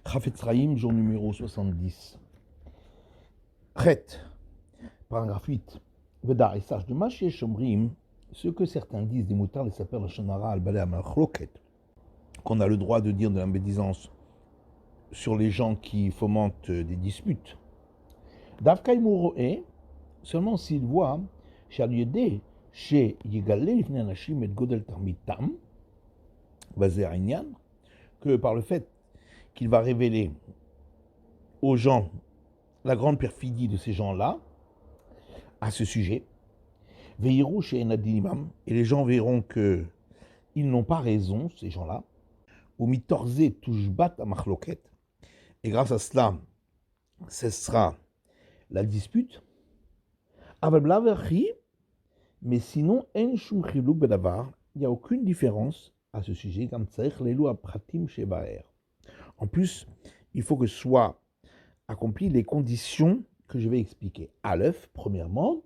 Chafetz Chaim, jour numéro 70. Chet, paragraphe 8. Veda et sache de Maché Shomrim, ce que certains disent des moutards, les sapeurs, le Shonara, al-Balé, al-Machloket, qu'on a le droit de dire de la médisance sur les gens qui fomentent des disputes. Davkai Mouroé, seulement s'il voit, Shaliede, chez Yigale, Ifne Anashim et Godel Tarmitam, basé à Inyan, que par le fait qu'il va révéler aux gens la grande perfidie de ces gens-là à ce sujet, Veirou chez Enadinimam, et les gens verront qu'ils n'ont pas raison, ces gens-là, ou mitorze touchbat à machloket, et grâce à cela cessera la dispute. Mais sinon, il n'y a aucune différence à ce sujet. En plus, il faut que soient accomplies les conditions que je vais expliquer. Aleph, premièrement,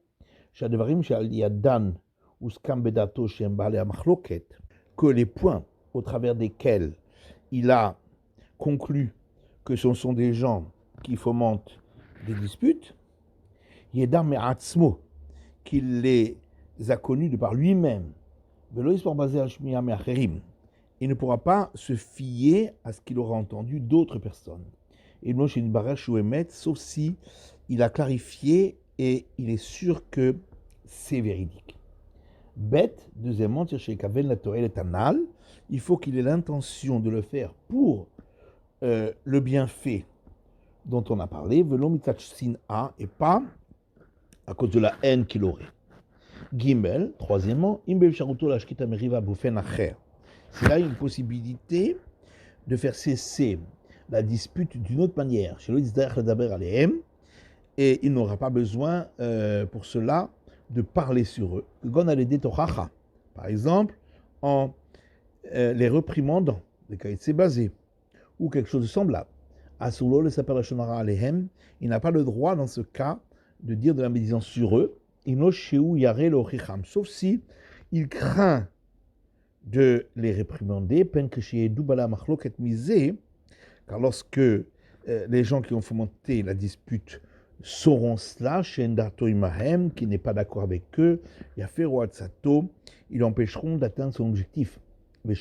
que les points au travers desquels il a conclu que ce sont des gens qui fomentent des disputes, qu'il les a connus de par lui-même. Il ne pourra pas se fier à ce qu'il aura entendu d'autres personnes. Et sauf si il a clarifié et il est sûr que c'est véridique. Bête, deuxièmement, il faut qu'il ait l'intention de le faire pour le bienfait dont on a parlé, et pas à cause de la haine qu'il aurait. Gimel, troisièmement, s'il a une possibilité de faire cesser la dispute d'une autre manière, et il n'aura pas besoin pour cela de parler sur eux. Par exemple, en les reprimandant, c'est basé, ou quelque chose de semblable. Il n'a pas le droit dans ce cas de dire de la médisance sur eux, sauf si il craint de les réprimander, car lorsque les gens qui ont fomenté la dispute sauront cela, qui n'est pas d'accord avec eux, ils empêcheront d'atteindre son objectif. Et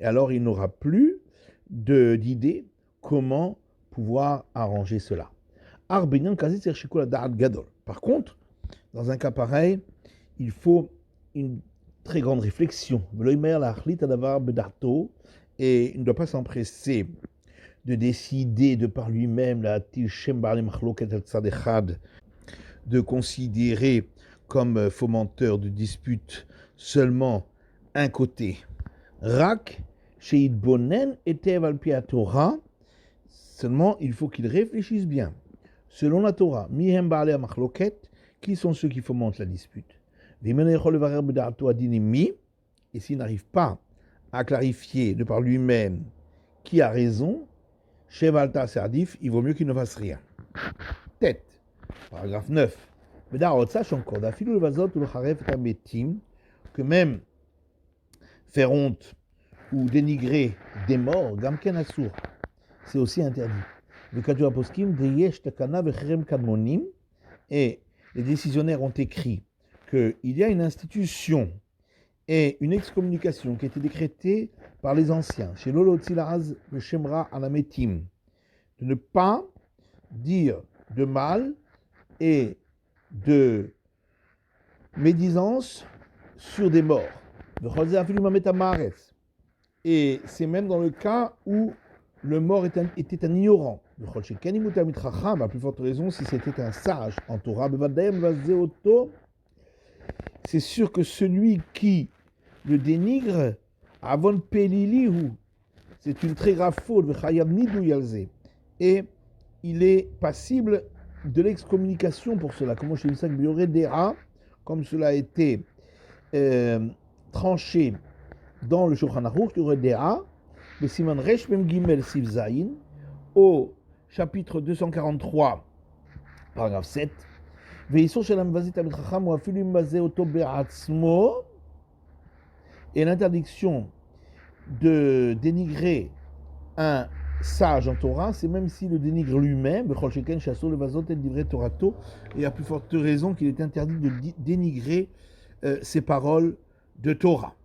alors il n'aura plus d'idée comment pouvoir arranger cela. Par contre, dans un cas pareil, il faut une très grande réflexion. Et il ne doit pas s'empresser de décider de par lui-même de considérer comme fomenteur de disputes seulement un côté. Rak, Sheit Bonen et Tev al Pi Torah, seulement il faut qu'il réfléchisse bien. Selon la Torah, Mihem Baalei Machloket, qui sont ceux qui fomentent la dispute. Et s'il n'arrive pas à clarifier de par lui-même qui a raison, Shevalta Sardif, il vaut mieux qu'il ne fasse rien. Tête, paragraphe 9. Que même faire honte ou dénigrer des morts, Gamken Asur, c'est aussi interdit. Et les décisionnaires ont écrit qu'il y a une institution et une excommunication qui a été décrétée par les anciens, chez Lolo Tzilaraz le Shemra Alametim, de ne pas dire de mal et de médisance sur des morts. Et c'est même dans le cas où le mort était un ignorant. À plus forte raison, si c'était un sage en Torah, c'est sûr que celui qui le dénigre, avon pelilihu, c'est une très grave faute, et il est passible de l'excommunication pour cela. Comme cela a été tranché dans le Shulchan Aruch, le Siman Resh Mem Gimel Siv Zayin, au chapitre 243, paragraphe 7, et l'interdiction de dénigrer un sage en Torah, c'est même s'il le dénigre lui-même, et à plus forte raison qu'il est interdit de dénigrer ses paroles de Torah.